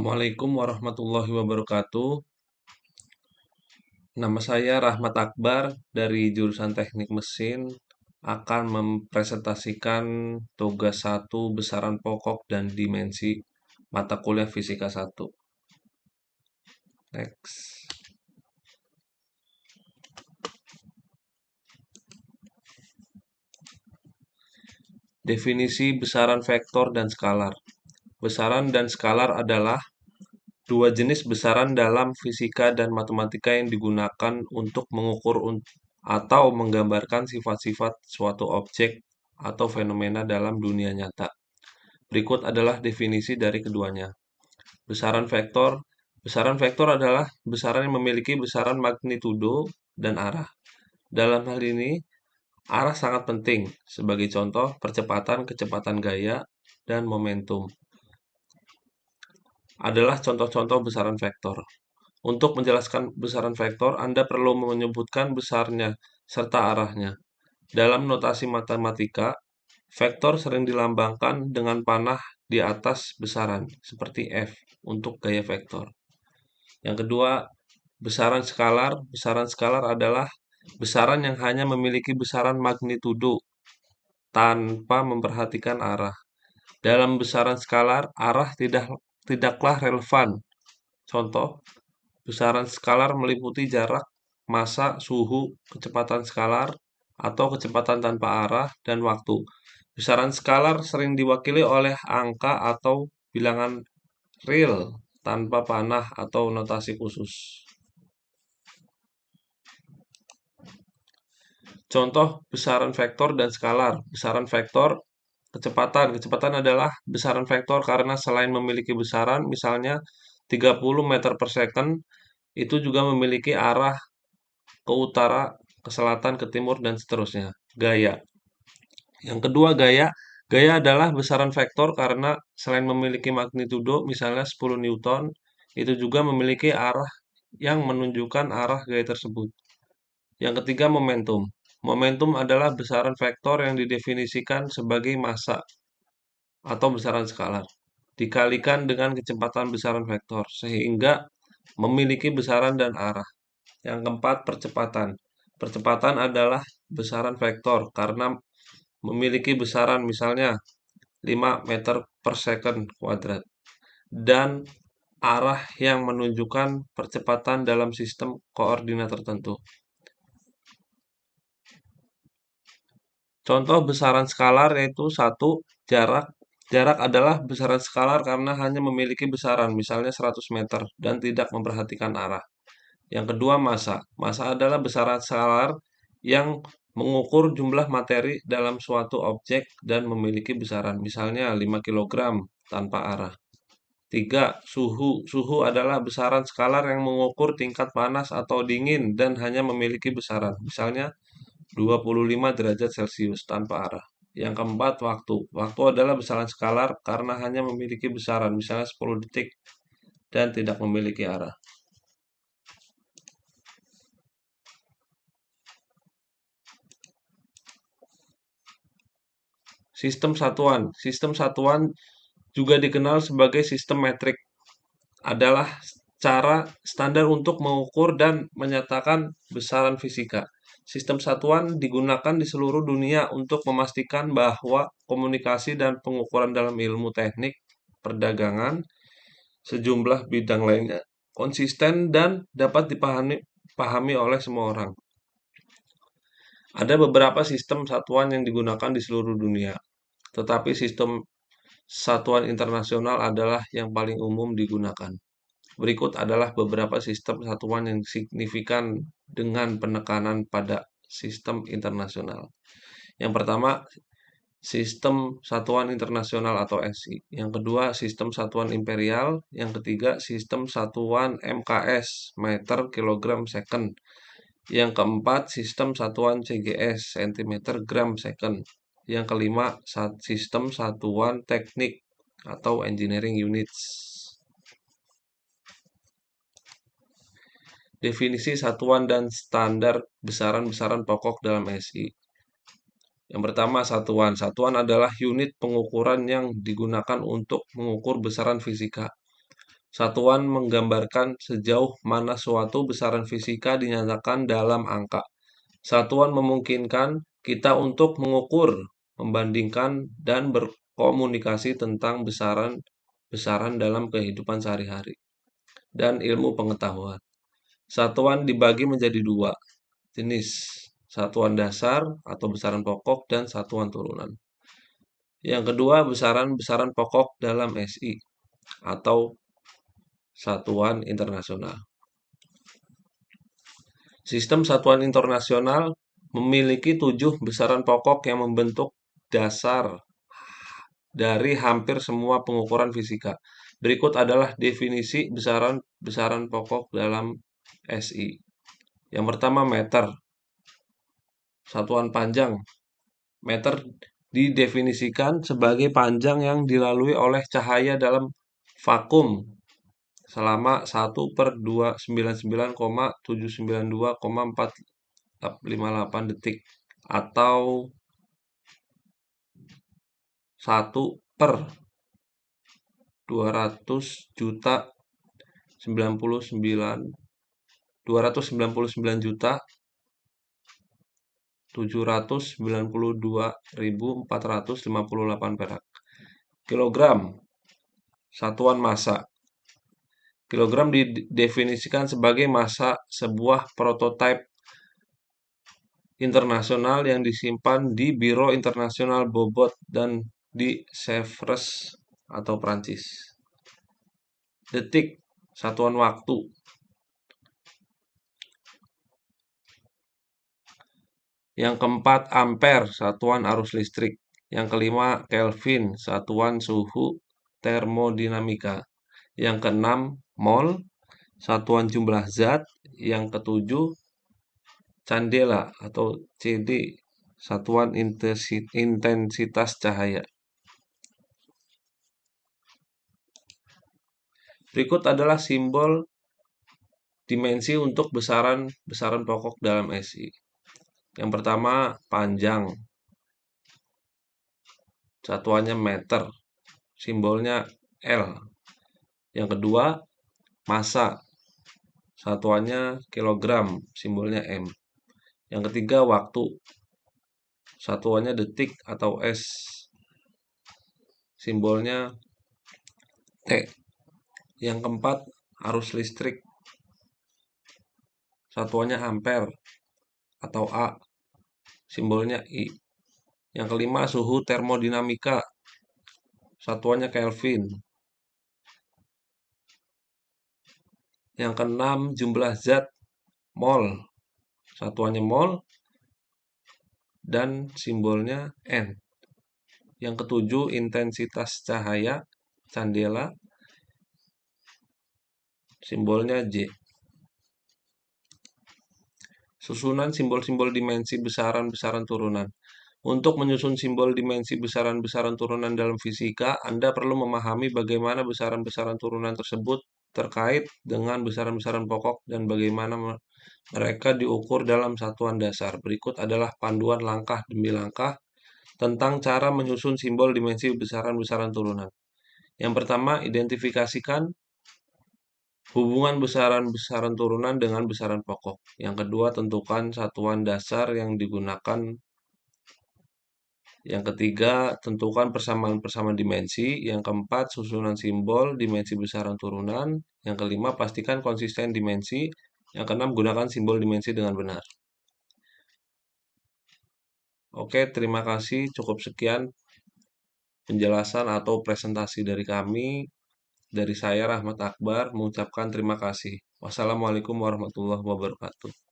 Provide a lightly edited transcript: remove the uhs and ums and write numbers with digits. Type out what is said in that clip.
Assalamualaikum warahmatullahi wabarakatuh. Nama saya Rahmat Akbar dari jurusan Teknik Mesin akan mempresentasikan tugas 1 besaran pokok dan dimensi mata kuliah Fisika 1. Next. Definisi besaran vektor dan skalar. Besaran dan skalar adalah dua jenis besaran dalam fisika dan matematika yang digunakan untuk mengukur atau menggambarkan sifat-sifat suatu objek atau fenomena dalam dunia nyata. Berikut adalah definisi dari keduanya. Besaran vektor. Besaran vektor adalah besaran yang memiliki besaran magnitudo dan arah. Dalam hal ini, arah sangat penting. Sebagai contoh, percepatan, kecepatan gaya, dan momentum adalah contoh-contoh besaran vektor. Untuk menjelaskan besaran vektor, Anda perlu menyebutkan besarnya serta arahnya. Dalam notasi matematika, vektor sering dilambangkan dengan panah di atas besaran, seperti F untuk gaya vektor. Yang kedua, besaran skalar. Besaran skalar adalah besaran yang hanya memiliki besaran magnitudo tanpa memperhatikan arah. Dalam besaran skalar, arah tidaklah relevan. Contoh, besaran skalar meliputi jarak, massa, suhu, kecepatan skalar, atau kecepatan tanpa arah, dan waktu. Besaran skalar sering diwakili oleh angka atau bilangan real tanpa panah atau notasi khusus. Contoh besaran vektor dan skalar. Besaran vektor, kecepatan. Kecepatan adalah besaran vektor karena selain memiliki besaran, misalnya 30 meter per second, itu juga memiliki arah ke utara, ke selatan, ke timur, dan seterusnya. Gaya. Yang kedua, gaya. Gaya adalah besaran vektor karena selain memiliki magnitudo, misalnya 10 Newton, itu juga memiliki arah yang menunjukkan arah gaya tersebut. Yang ketiga, momentum. Momentum adalah besaran vektor yang didefinisikan sebagai massa atau besaran skalar dikalikan dengan kecepatan besaran vektor, sehingga memiliki besaran dan arah. Yang keempat, percepatan. Percepatan adalah besaran vektor karena memiliki besaran misalnya 5 meter per second kuadrat dan arah yang menunjukkan percepatan dalam sistem koordinat tertentu. Contoh besaran skalar yaitu 1, jarak. Jarak adalah besaran skalar karena hanya memiliki besaran, misalnya 100 meter, dan tidak memperhatikan arah. Yang kedua, massa. Massa adalah besaran skalar yang mengukur jumlah materi dalam suatu objek dan memiliki besaran, misalnya 5 kg tanpa arah. 3, suhu. Suhu adalah besaran skalar yang mengukur tingkat panas atau dingin dan hanya memiliki besaran, misalnya 25 derajat Celcius tanpa arah. Yang keempat, waktu. Waktu adalah besaran skalar karena hanya memiliki besaran, misalnya 10 detik, dan tidak memiliki arah. Sistem satuan. Sistem satuan juga dikenal sebagai sistem metrik. Adalah cara standar untuk mengukur dan menyatakan besaran fisika. Sistem satuan digunakan di seluruh dunia untuk memastikan bahwa komunikasi dan pengukuran dalam ilmu teknik, perdagangan, sejumlah bidang lainnya konsisten dan dapat dipahami oleh semua orang. Ada beberapa sistem satuan yang digunakan di seluruh dunia, tetapi sistem satuan internasional adalah yang paling umum digunakan. Berikut adalah beberapa sistem satuan yang signifikan dengan penekanan pada sistem internasional. Yang pertama, sistem satuan internasional atau SI. Yang kedua, sistem satuan imperial. Yang ketiga, sistem satuan MKS, meter kilogram second. Yang keempat, sistem satuan CGS, centimeter gram second. Yang kelima, sistem satuan teknik atau engineering units. Definisi satuan dan standar besaran-besaran pokok dalam SI. Yang pertama, satuan. Satuan adalah unit pengukuran yang digunakan untuk mengukur besaran fisika. Satuan menggambarkan sejauh mana suatu besaran fisika dinyatakan dalam angka. Satuan memungkinkan kita untuk mengukur, membandingkan, dan berkomunikasi tentang besaran-besaran dalam kehidupan sehari-hari dan ilmu pengetahuan. Satuan dibagi menjadi dua jenis, satuan dasar atau besaran pokok dan satuan turunan. Yang kedua, besaran-besaran pokok dalam SI atau satuan internasional. Sistem satuan internasional memiliki 7 besaran pokok yang membentuk dasar dari hampir semua pengukuran fisika. Berikut adalah definisi besaran-besaran pokok dalam SI. Yang pertama, meter. Satuan panjang. Meter didefinisikan sebagai panjang yang dilalui oleh cahaya dalam vakum selama 1/299,792,458 detik atau 1 per 200 juta 299 juta 792.458 perak. Kilogram, satuan massa. Kilogram didefinisikan sebagai massa sebuah prototipe internasional yang disimpan di Biro Internasional Bobot dan di Sèvres atau Prancis. Detik, satuan waktu. Yang keempat, ampere, satuan arus listrik. Yang kelima, Kelvin, satuan suhu termodinamika. Yang keenam, mol, satuan jumlah zat. Yang ketujuh, candela atau CD, satuan intensitas cahaya. Berikut adalah simbol dimensi untuk besaran pokok dalam SI. Yang pertama, panjang. Satuannya meter. Simbolnya L. Yang kedua, massa. Satuannya kilogram. Simbolnya M. Yang ketiga, waktu. Satuannya detik atau S. Simbolnya T. Yang keempat, arus listrik. Satuannya ampere atau A. Simbolnya I. Yang kelima, suhu termodinamika. Satuannya Kelvin. Yang keenam, jumlah zat, mol. Satuannya mol dan simbolnya N. Yang ketujuh, intensitas cahaya, candela. Simbolnya J. Susunan simbol-simbol dimensi besaran-besaran turunan. Untuk menyusun simbol dimensi besaran-besaran turunan dalam fisika, Anda perlu memahami bagaimana besaran-besaran turunan tersebut terkait dengan besaran-besaran pokok dan bagaimana mereka diukur dalam satuan dasar. Berikut adalah panduan langkah demi langkah tentang cara menyusun simbol dimensi besaran-besaran turunan. Yang pertama, identifikasikan hubungan besaran-besaran turunan dengan besaran pokok. Yang kedua, tentukan satuan dasar yang digunakan. Yang ketiga, tentukan persamaan-persamaan dimensi. Yang keempat, susunan simbol dimensi besaran turunan. Yang kelima, pastikan konsisten dimensi. Yang keenam, gunakan simbol dimensi dengan benar. Oke, terima kasih. Cukup sekian penjelasan atau presentasi dari kami. Dari saya, Rahmat Akbar, mengucapkan terima kasih. Wassalamualaikum warahmatullahi wabarakatuh.